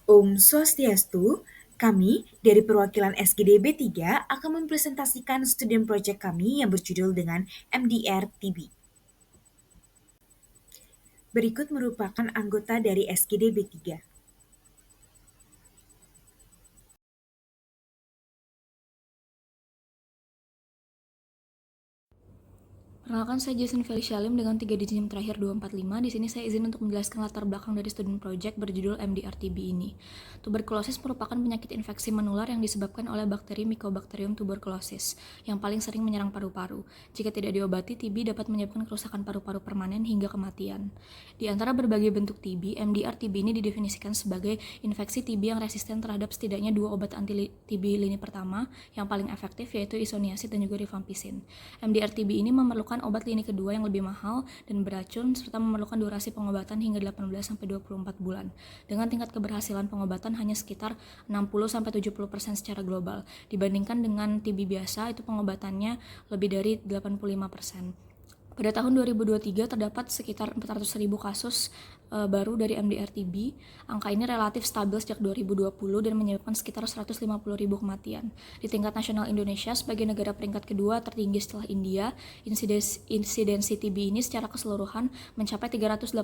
Om Swastiastu, kami dari perwakilan SGDB 3 akan mempresentasikan student project kami yang berjudul dengan MDR-TB. Berikut merupakan anggota dari SGDB 3. Perkenalkan, saya Jason Felicia Lim dengan 3 digit NIM terakhir 245. Di sini saya izin untuk menjelaskan latar belakang dari student project berjudul MDR-TB ini. Tuberkulosis merupakan penyakit infeksi menular yang disebabkan oleh bakteri Mycobacterium tuberculosis yang paling sering menyerang paru-paru. Jika tidak diobati, TB dapat menyebabkan kerusakan paru-paru permanen hingga kematian. Di antara berbagai bentuk TB, MDR-TB ini didefinisikan sebagai infeksi TB yang resisten terhadap setidaknya 2 obat anti-TB lini pertama yang paling efektif, yaitu isoniazid dan juga rifampicin. MDR-TB ini memerlukan obat lini kedua yang lebih mahal dan beracun serta memerlukan durasi pengobatan hingga 18-24 bulan dengan tingkat keberhasilan pengobatan hanya sekitar 60-70% secara global dibandingkan dengan TB biasa itu pengobatannya lebih dari 85%. Pada tahun 2023 terdapat sekitar 400.000 kasus baru dari MDR-TB. Angka ini relatif stabil sejak 2020 dan menyebabkan sekitar 150.000 kematian. Di tingkat nasional, Indonesia sebagai negara peringkat kedua tertinggi setelah India, insidensi TB ini secara keseluruhan mencapai 387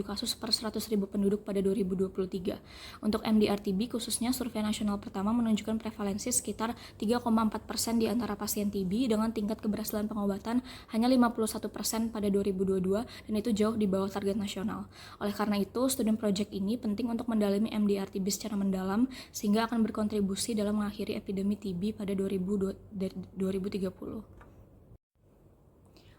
kasus per 100.000 penduduk pada 2023. Untuk MDR-TB khususnya, survei nasional pertama menunjukkan prevalensi sekitar 3,4% di antara pasien TB dengan tingkat keberhasilan pengobatan hanya 51% pada 2022 dan itu jauh di bawah target nasional. Oleh karena itu, student project ini penting untuk mendalami MDR-TB secara mendalam sehingga akan berkontribusi dalam mengakhiri epidemi TB pada 2030.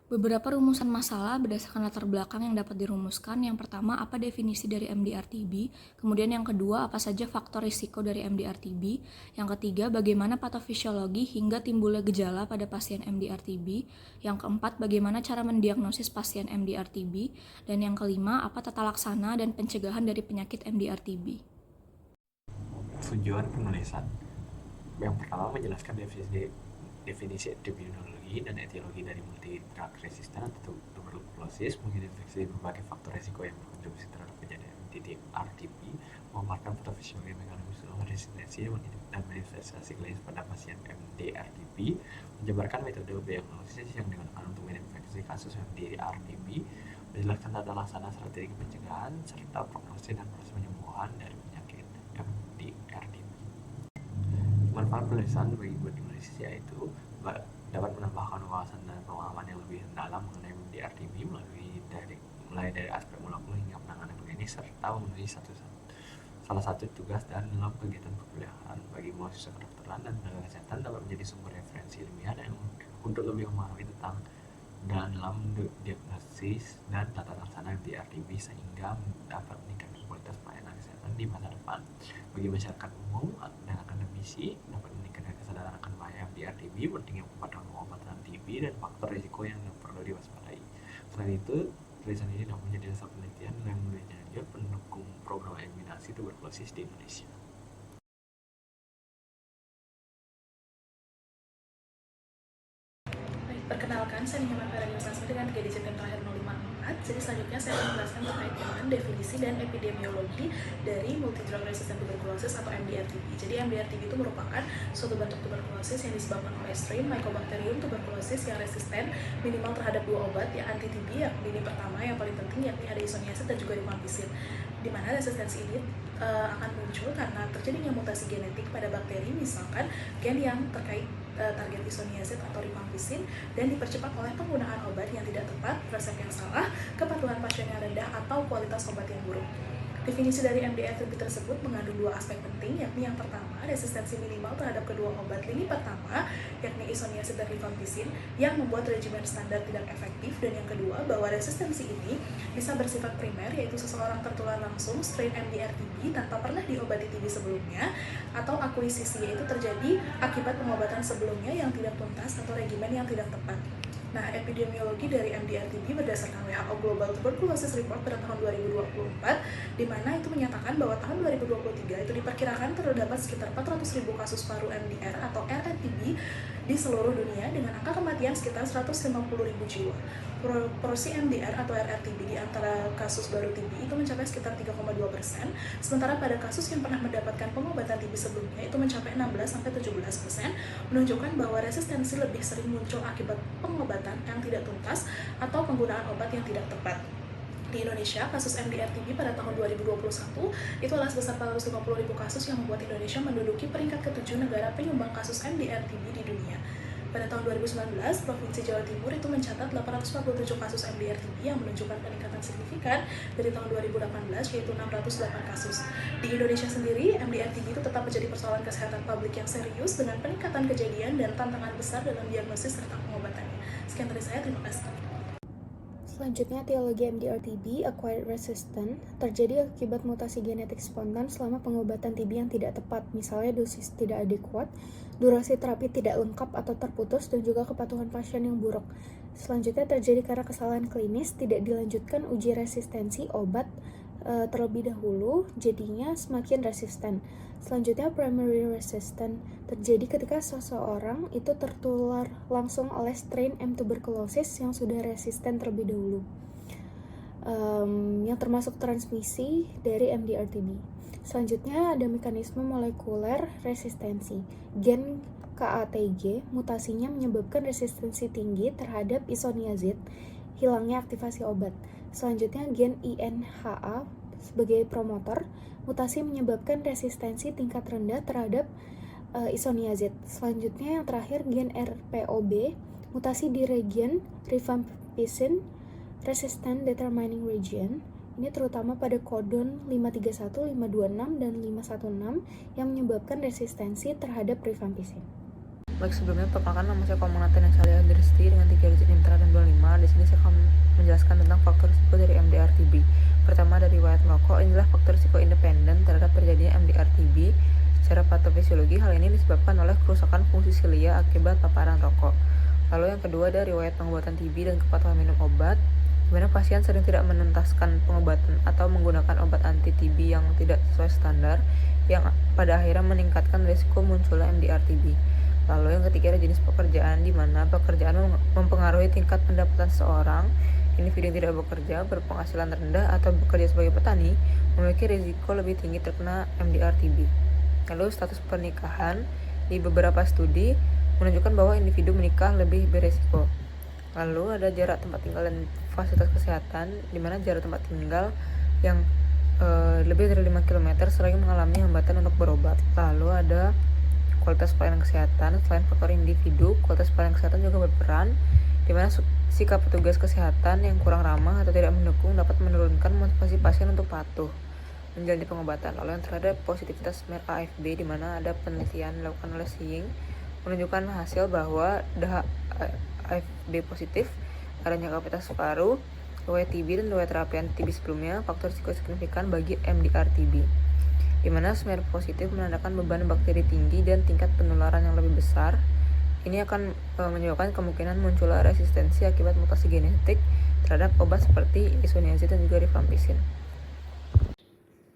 Beberapa rumusan masalah berdasarkan latar belakang yang dapat dirumuskan. Yang pertama, apa definisi dari MDR-TB? Kemudian yang kedua, apa saja faktor risiko dari MDR-TB? Yang ketiga, bagaimana patofisiologi hingga timbulnya gejala pada pasien MDR-TB? Yang keempat, bagaimana cara mendiagnosis pasien MDR-TB? Dan yang kelima, apa tata laksana dan pencegahan dari penyakit MDR-TB? Tujuan penulisan yang pertama menjelaskan definisi epidemiologi dan etiologi dari multi drug resistant atau tuberkulosis, menginfeksi berbagai faktor resiko yang berkontribusi terhadap kejadian MDR-TB, memaparkan patofisiologi mekanisme resistensi dan manifestasi klinis pada pasien MDR-TB, menjabarkan metode diagnosis yang digunakan untuk mendeteksi kasus MDR-TB, menjelaskan tata laksana strategi pencegahan serta prognosis dan proses penyembuhan dari penyakit MDR-TB. Manfaat penulisan bagi penulis yaitu dapat menambahkan wawasan dan pengalaman yang lebih dalam mengenai MDR-TB mulai dari aspek molekul hingga penanganan klinis serta memenuhi salah satu tugas dan dalam kegiatan perkuliahan bagi mahasiswa kedokteran dan tenaga kesehatan dapat menjadi sumber referensi ilmiah yang untuk lebih memahami tentang dalam diagnosis dan tata laksana MDR-TB sehingga dapat meningkatkan kualitas pelayanan kesehatan di masa depan. Bagi masyarakat umum dan akademisi dapat meningkatkan kesadaran akan bahaya MDR-TB, pentingnya pengobatan TB dan faktor risiko yang perlu diwaspadai. Selain itu, tulisan ini dapat menjadi dasar penelitian yang menjadi pendukung program eliminasi tuberkulosis di Indonesia. Perkenalkan, saya Nyoman Farah dengan 3 digit yang terakhir 054. Jadi selanjutnya saya akan menjelaskan terkait dengan definisi dan epidemiologi dari multidrug resistant tuberculosis atau MDR-TB. Jadi MDR-TB itu merupakan suatu bentuk tuberkulosis yang disebabkan oleh strain Mycobacterium tuberculosis yang resisten minimal terhadap 2 obat ya anti-TB yang lini pertama yang paling penting yakni ada isoniazid dan juga rifampicin. Di mana resistensi ini akan muncul karena terjadinya mutasi genetik pada bakteri, misalkan gen yang terkait target isoniazid atau rifampicin dan dipercepat oleh penggunaan obat yang tidak tepat, resep yang salah, kepatuhan pasien yang rendah, atau kualitas obat yang buruk. Definisi dari MDR-TB tersebut mengandung 2 aspek penting, yakni yang pertama, resistensi minimal terhadap kedua obat lini pertama, yakni isoniazid dan rifampicin, yang membuat regimen standar tidak efektif, dan yang kedua, bahwa resistensi ini bisa bersifat primer, yaitu seseorang tertular langsung strain MDR-TB tanpa pernah diobati TB sebelumnya, atau akuisisi, yaitu terjadi akibat pengobatan sebelumnya yang tidak tuntas atau regimen yang tidak tepat. Nah, epidemiologi dari MDR-TB berdasarkan WHO Global Tuberculosis Report pada tahun 2024, di mana itu menyatakan bahwa tahun 2023 itu diperkirakan terdapat sekitar 400.000 kasus baru MDR atau RRTB di seluruh dunia dengan angka kematian sekitar 150.000 jiwa. Proporsi MDR atau RRTB di antara kasus baru TB itu mencapai sekitar 3,2%, sementara pada kasus yang pernah mendapatkan pengobatan TB sebelumnya itu mencapai 16-17%, menunjukkan bahwa resistensi lebih sering muncul akibat pengobatan yang tidak tuntas atau penggunaan obat yang tidak tepat. Di Indonesia, kasus MDR-TB pada tahun 2021 itu adalah sebesar 450.000 kasus yang membuat Indonesia menduduki peringkat ke-7 negara penyumbang kasus MDR-TB di dunia. Pada tahun 2019, Provinsi Jawa Timur itu mencatat 847 kasus MDR-TB yang menunjukkan peningkatan signifikan dari tahun 2018, yaitu 608 kasus. Di Indonesia sendiri, MDR-TB itu tetap menjadi persoalan kesehatan publik yang serius dengan peningkatan kejadian dan tantangan besar dalam diagnosis serta pengobatannya. Sekian dari saya, terima kasih. Selanjutnya, etiologi MDR-TB, acquired resistant, terjadi akibat mutasi genetik spontan selama pengobatan TB yang tidak tepat, misalnya dosis tidak adekuat, durasi terapi tidak lengkap atau terputus, dan juga kepatuhan pasien yang buruk. Selanjutnya, terjadi karena kesalahan klinis, tidak dilanjutkan uji resistensi obat terlebih dahulu, jadinya semakin resisten. Selanjutnya, primary resistant terjadi ketika seseorang itu tertular langsung oleh strain M. tuberculosis yang sudah resisten terlebih dahulu, yang termasuk transmisi dari MDR-TB. Selanjutnya ada mekanisme molekuler resistensi. Gen KATG mutasinya menyebabkan resistensi tinggi terhadap isoniazid, hilangnya aktivasi obat. Selanjutnya gen INHA sebagai promotor, mutasi menyebabkan resistensi tingkat rendah terhadap isoniazid. Selanjutnya yang terakhir gen RPOB, mutasi di region rifampicin resistant determining region. Ini terutama pada kodon 531, 526, dan 516 yang menyebabkan resistensi terhadap rifampicin. Baik, sebelumnya perkenalkan, nama saya Komunatan yang saya Adristi dengan 3 digit NIM dan 25. Di sini saya akan menjelaskan tentang faktor risiko dari MDR-TB. Pertama, dari riwayat merokok. Inilah faktor risiko independen terhadap terjadinya MDR-TB. Secara patofisiologi, hal ini disebabkan oleh kerusakan fungsi silia akibat paparan rokok. Lalu yang kedua, dari riwayat pengobatan TB dan kepatuhan minum obat, di mana pasien sering tidak menuntaskan pengobatan atau menggunakan obat anti-TB yang tidak sesuai standar, yang pada akhirnya meningkatkan risiko munculnya MDR-TB. Lalu yang ketiga ada jenis pekerjaan, di mana pekerjaan mempengaruhi tingkat pendapatan seseorang. Individu yang tidak bekerja, berpenghasilan rendah, atau bekerja sebagai petani memiliki risiko lebih tinggi terkena MDR-TB. Lalu status pernikahan, di beberapa studi menunjukkan bahwa individu menikah lebih beresiko. Lalu ada jarak tempat tinggal dan fasilitas kesehatan, di mana jarak tempat tinggal yang lebih dari 5 km sering mengalami hambatan untuk berobat. Lalu ada kualitas pelayanan kesehatan. Selain faktor individu, kualitas pelayanan kesehatan juga berperan, di mana sikap petugas kesehatan yang kurang ramah atau tidak mendukung dapat menurunkan motivasi pasien untuk patuh menjalani pengobatan. Lalu yang terakhir, positivitas AFB, di mana ada penelitian dilakukan oleh Siying menunjukkan hasil bahwa AFB positif, adanya kapasitas paru, riwayat TB, dan riwayat terapi anti-TB sebelumnya faktor risiko signifikan bagi MDR-TB, di mana smear positif menandakan beban bakteri tinggi dan tingkat penularan yang lebih besar. Ini akan menyebabkan kemungkinan munculnya resistensi akibat mutasi genetik terhadap obat seperti isoniazid dan juga rifampicin.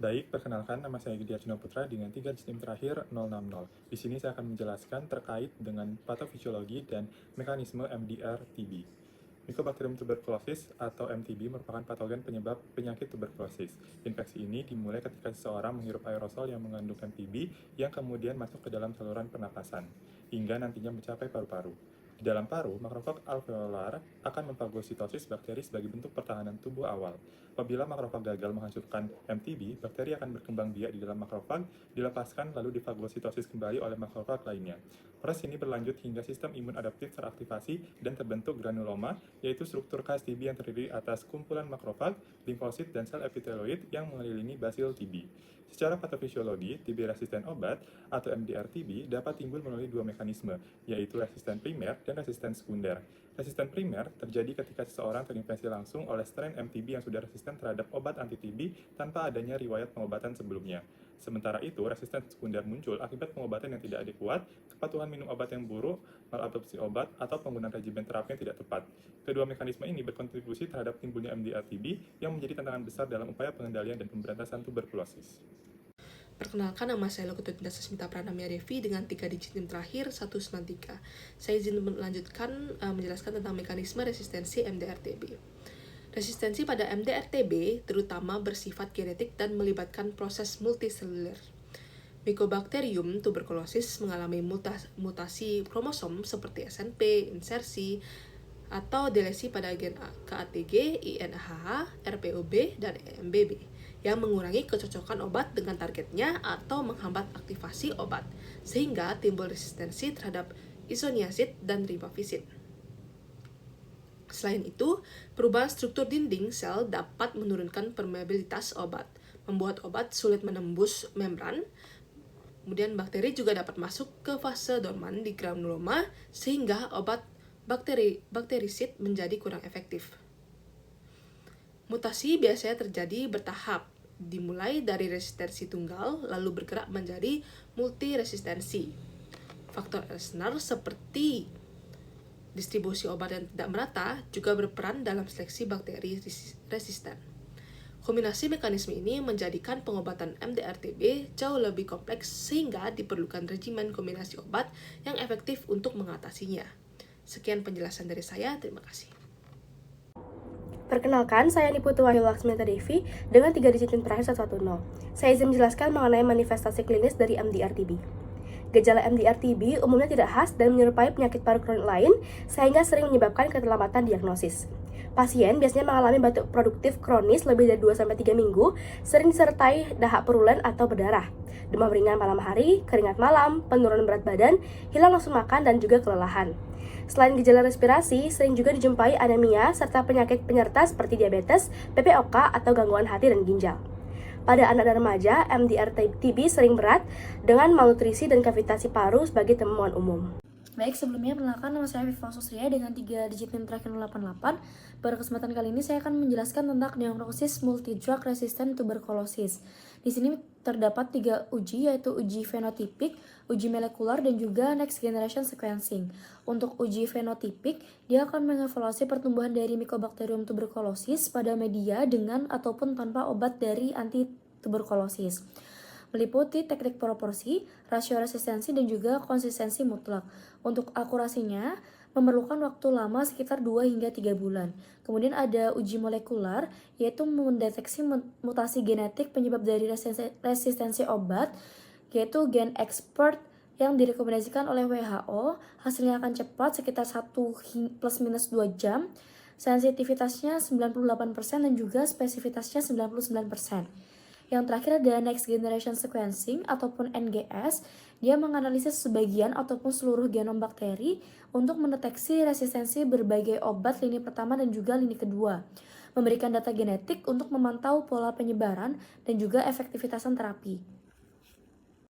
Baik, perkenalkan, nama saya Gede Arjuna Putra dengan 3 digit NIM terakhir 060. Di sini saya akan menjelaskan terkait dengan patofisiologi dan mekanisme MDR-TB. Mycobacterium tuberculosis atau MTB merupakan patogen penyebab penyakit tuberkulosis. Infeksi ini dimulai ketika seseorang menghirup aerosol yang mengandung MTB yang kemudian masuk ke dalam saluran pernapasan, hingga nantinya mencapai paru-paru. Di dalam paru, makrofag alveolar akan memfagositosis bakteri sebagai bentuk pertahanan tubuh awal. Apabila makrofag gagal menghancurkan MTB, bakteri akan berkembang biak di dalam makrofag, dilepaskan lalu difagositosis kembali oleh makrofag lainnya. Proses ini berlanjut hingga sistem imun adaptif teraktivasi dan terbentuk granuloma, yaitu struktur khas TB yang terdiri atas kumpulan makrofag, limfosit, dan sel epiteloid yang mengelilingi basil TB. Secara patofisiologi, TB resisten obat atau MDR-TB dapat timbul melalui dua mekanisme, yaitu resisten primer dan resisten sekunder. Resisten primer terjadi ketika seseorang terinfeksi langsung oleh strain MTB yang sudah resisten terhadap obat anti-TB tanpa adanya riwayat pengobatan sebelumnya. Sementara itu, resisten sekunder muncul akibat pengobatan yang tidak adekuat, kepatuhan minum obat yang buruk, malabsorpsi obat, atau penggunaan regimen terapi yang tidak tepat. Kedua mekanisme ini berkontribusi terhadap timbulnya MDR-TB yang menjadi tantangan besar dalam upaya pengendalian dan pemberantasan tuberkulosis. Perkenalkan, nama saya Lokutut Sasmita Pranamya Devi dengan 3 digit NIM terakhir 193. Saya izin melanjutkan menjelaskan tentang mekanisme resistensi MDR-TB. Resistensi pada MDR-TB terutama bersifat genetik dan melibatkan proses multiseluler. Mycobacterium tuberculosis mengalami mutasi kromosom seperti SNP, insersi, atau delesi pada gen KATG, INHH, RPOB, dan EMBB yang mengurangi kecocokan obat dengan targetnya atau menghambat aktivasi obat, sehingga timbul resistensi terhadap isoniazid dan rifampicin. Selain itu, perubahan struktur dinding sel dapat menurunkan permeabilitas obat, membuat obat sulit menembus membran. Kemudian bakteri juga dapat masuk ke fase dorman di granuloma, sehingga obat bakterisid menjadi kurang efektif. Mutasi biasanya terjadi bertahap, dimulai dari resistensi tunggal, lalu bergerak menjadi multiresistensi. Faktor Elsner seperti distribusi obat yang tidak merata juga berperan dalam seleksi bakteri resisten. Kombinasi mekanisme ini menjadikan pengobatan MDR-TB jauh lebih kompleks sehingga diperlukan regimen kombinasi obat yang efektif untuk mengatasinya. Sekian penjelasan dari saya, terima kasih. Perkenalkan, saya Niputu Wahyu Laksmita Devi dengan 3 digit NIM terakhir 110. Saya izin menjelaskan mengenai manifestasi klinis dari MDR-TB. Gejala MDR-TB umumnya tidak khas dan menyerupai penyakit paru kronik lain, sehingga sering menyebabkan keterlambatan diagnosis. Pasien biasanya mengalami batuk produktif kronis lebih dari 2-3 minggu, sering disertai dahak purulen atau berdarah, demam ringan malam hari, keringat malam, penurunan berat badan, hilang nafsu makan, dan juga kelelahan. Selain gejala respirasi, sering juga dijumpai anemia serta penyakit penyerta seperti diabetes, PPOK, atau gangguan hati dan ginjal. Pada anak dan remaja, MDR-TB sering berat dengan malnutrisi dan kavitasi paru sebagai temuan umum. Baik, sebelumnya perkenalkan, nama saya Viva Susria dengan 3 digit NIM terakhir 088. Pada kesempatan kali ini saya akan menjelaskan tentang diagnosis multidrug resistant tuberculosis. Di sini terdapat 3 uji, yaitu uji fenotipik, uji molekular, dan juga next generation sequencing. Untuk uji fenotipik, dia akan mengevaluasi pertumbuhan dari Mycobacterium tuberculosis pada media dengan ataupun tanpa obat dari anti-tuberkulosis. Meliputi teknik proporsi, rasio resistensi, dan juga konsistensi mutlak. Untuk akurasinya, memerlukan waktu lama sekitar 2 hingga 3 bulan. Kemudian ada uji molekular, yaitu mendeteksi mutasi genetik penyebab dari resistensi obat, yaitu gen expert yang direkomendasikan oleh WHO. Hasilnya akan cepat, sekitar 1 ± 2 jam. Sensitivitasnya 98% dan juga spesifitasnya 99%. Yang terakhir ada next generation sequencing ataupun NGS. Dia menganalisis sebagian ataupun seluruh genom bakteri untuk mendeteksi resistensi berbagai obat lini pertama dan juga lini kedua. Memberikan data genetik untuk memantau pola penyebaran dan juga efektivitasan terapi.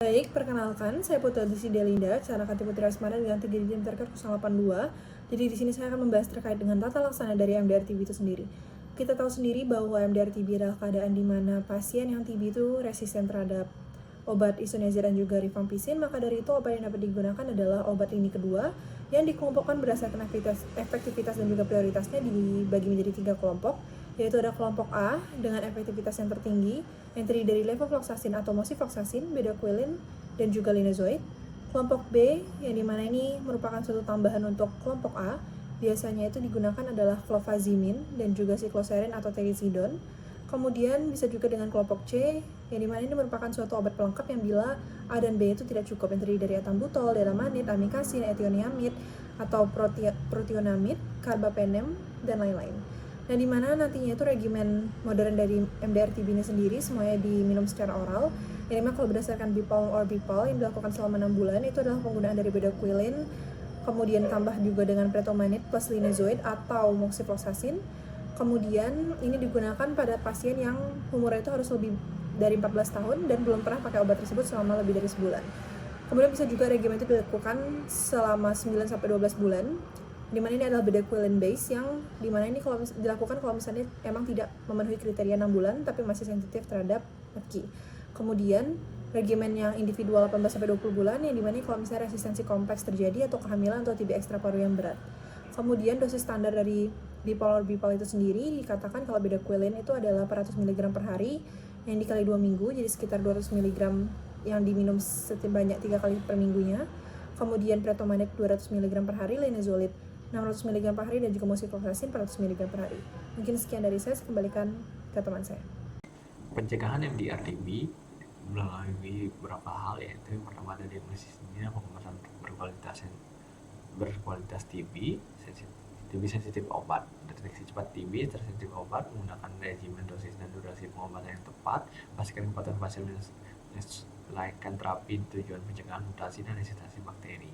Baik, perkenalkan, saya Putri Adisi Delinda, cara Kati Putri Asmara dengan 3 digit terakhir 082. Jadi di sini saya akan membahas terkait dengan tata laksana dari MDR-TB itu sendiri. Kita tahu sendiri bahwa MDR-TB adalah keadaan di mana pasien yang TB itu resisten terhadap obat isoniazid dan juga rifampicin. Maka dari itu obat yang dapat digunakan adalah obat lini kedua yang dikelompokkan berdasarkan efektivitas dan juga prioritasnya dibagi menjadi 3 kelompok, yaitu ada kelompok A dengan efektivitas yang tertinggi yang terdiri dari levofloxacin atau moxifloxacin, bedaquiline, dan juga linezolid. Kelompok B yang dimana ini merupakan suatu tambahan untuk kelompok A, biasanya itu digunakan adalah clofazimin dan juga sikloserin atau terizidon. Kemudian bisa juga dengan kelompok C, yang dimana ini merupakan suatu obat pelengkap yang bila A dan B itu tidak cukup, yang terdiri dari etambutol, delamanid, amikasin, etioniamid, atau protionamid, carbapenem, dan lain-lain. Nah, dimana nantinya itu regimen modern dari MDR-TB ini sendiri semuanya diminum secara oral. Yang dimana kalau berdasarkan BIPOL or BIPOL yang dilakukan selama 6 bulan itu adalah penggunaan dari bedaquiline, kemudian tambah juga dengan pretomanid plus linezolid atau moxifloxacin. Kemudian ini digunakan pada pasien yang umurnya itu harus lebih dari 14 tahun dan belum pernah pakai obat tersebut selama lebih dari sebulan. Kemudian bisa juga regimen itu dilakukan selama 9-12 bulan. dimana ini adalah bedaquiline base yang dimana ini kalau dilakukan kalau misalnya emang tidak memenuhi kriteria 6 bulan tapi masih sensitif terhadap mercury. Kemudian regimen yang individual 18-20 bulan yang dimana kalau misalnya resistensi kompleks terjadi atau kehamilan atau TB ekstraparu yang berat. Kemudian dosis standar dari bipolar itu sendiri dikatakan kalau bedaquiline itu adalah 400 mg per hari yang dikali 2 minggu, jadi sekitar 200 mg yang diminum sebanyak 3 kali per minggunya. Kemudian pretomanid 200 mg per hari, linezolid 600 mg per hari, dan juga moxifloxacin 400 mg per hari. Mungkin sekian dari saya kembalikan ke teman saya. Pencegahan MDR-TB melalui beberapa hal, yaitu yang pertama ada diagnosisnya, pengobatan berkualitas TB sensitif obat, deteksi cepat TB tersensitif obat, menggunakan regimen dosis dan durasi pengobatan yang tepat, pastikan kepatuhan pasien menyesuaikan terapi tujuan pencegahan mutasi dan resistensi bakteri.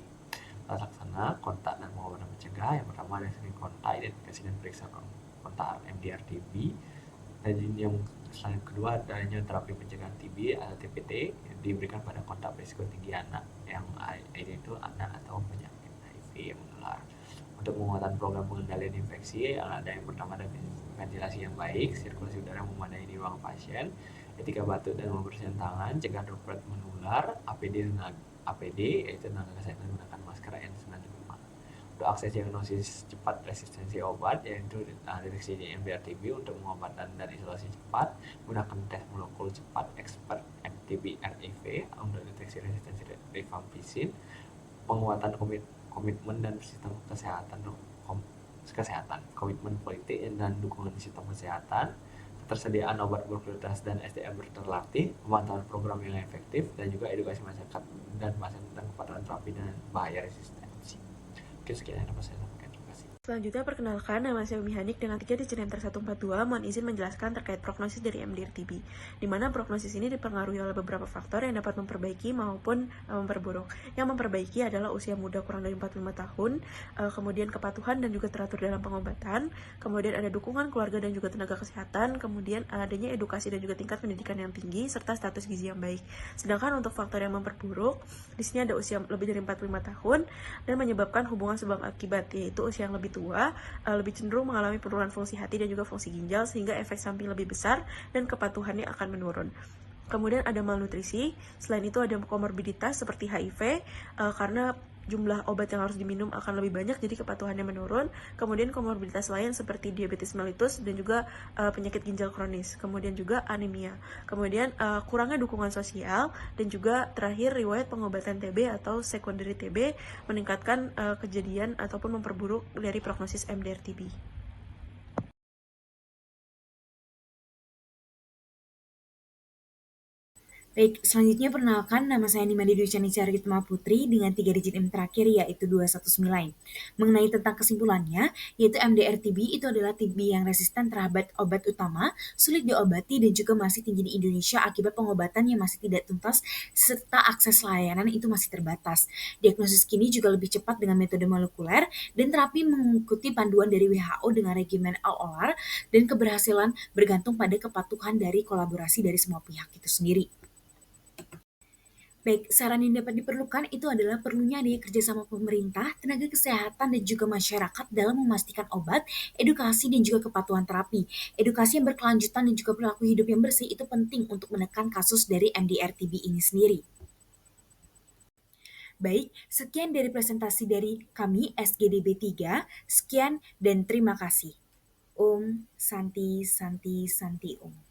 Tata laksana kontak dan pengobatan mencegah, yang pertama ada screening kontak, identifikasi dan periksa kontak MDR-TB, dan yang kedua adanya terapi pencegahan TB atau TPT yang diberikan pada kontak berisiko tinggi anak, yang itu anak atau penyakit HIV yang menular. Untuk penguatan program pengendalian infeksi, ada yang pertama ada ventilasi yang baik, sirkulasi udara yang memadai di ruang pasien, etika batuk dan membersihkan tangan, cegah droplet menular, APD yaitu tenaga kesehatan menggunakan masker N95. Untuk akses diagnosis cepat resistensi obat, yaitu deteksi MDR-TB untuk pengobatan dan isolasi cepat, menggunakan tes molekul cepat expert MTB RIV untuk deteksi resistensi rifampicin, penguatan komitmen dan sistem kesehatan, komitmen politik dan dukungan sistem kesehatan, ketersediaan obat berkualitas dan SDM berterlatih, pemantauan program yang efektif, dan juga edukasi masyarakat dan pasien tentang kepatuhan terapi dan bahaya resistensi. Oke, sekian yang dapat saya sampaikan. Terima kasih. Selanjutnya, perkenalkan, nama saya Umi Hanik dengan 3 digit NIM 142. Mohon izin menjelaskan terkait prognosis dari MDR-TB, di mana prognosis ini dipengaruhi oleh beberapa faktor yang dapat memperbaiki maupun memperburuk. Yang memperbaiki adalah usia muda kurang dari 45 tahun, kemudian kepatuhan dan juga teratur dalam pengobatan, kemudian ada dukungan keluarga dan juga tenaga kesehatan, kemudian adanya edukasi dan juga tingkat pendidikan yang tinggi, serta status gizi yang baik. Sedangkan untuk faktor yang memperburuk, di sini ada usia lebih dari 45 tahun dan menyebabkan hubungan sebab akibat, yaitu usia yang lebih tua, lebih cenderung mengalami penurunan fungsi hati dan juga fungsi ginjal, sehingga efek samping lebih besar dan kepatuhannya akan menurun. Kemudian ada malnutrisi, selain itu ada komorbiditas seperti HIV, karena jumlah obat yang harus diminum akan lebih banyak, jadi kepatuhannya menurun. Kemudian komorbiditas lain seperti diabetes mellitus dan juga penyakit ginjal kronis. Kemudian juga anemia. Kemudian kurangnya dukungan sosial, dan juga terakhir riwayat pengobatan TB atau secondary TB meningkatkan kejadian ataupun memperburuk dari prognosis MDR-TB. Baik, selanjutnya perkenalkan, nama saya Nimade Dwi Canica Ritma Putri dengan 3 digit NIM terakhir yaitu 219. Mengenai tentang kesimpulannya, yaitu MDR-TB itu adalah TB yang resisten terhadap obat utama, sulit diobati dan juga masih tinggi di Indonesia akibat pengobatan yang masih tidak tuntas serta akses layanan itu masih terbatas. Diagnosis kini juga lebih cepat dengan metode molekuler dan terapi mengikuti panduan dari WHO dengan regimen LOR, dan keberhasilan bergantung pada kepatuhan dari kolaborasi dari semua pihak itu sendiri. Baik, saran yang dapat diperlukan itu adalah perlunya adanya kerjasama pemerintah, tenaga kesehatan, dan juga masyarakat dalam memastikan obat, edukasi, dan juga kepatuhan terapi. Edukasi yang berkelanjutan dan juga perilaku hidup yang bersih itu penting untuk menekan kasus dari MDR-TB ini sendiri. Baik, sekian dari presentasi dari kami SGDB 3. Sekian dan terima kasih. Om Santi Santi Santi Om.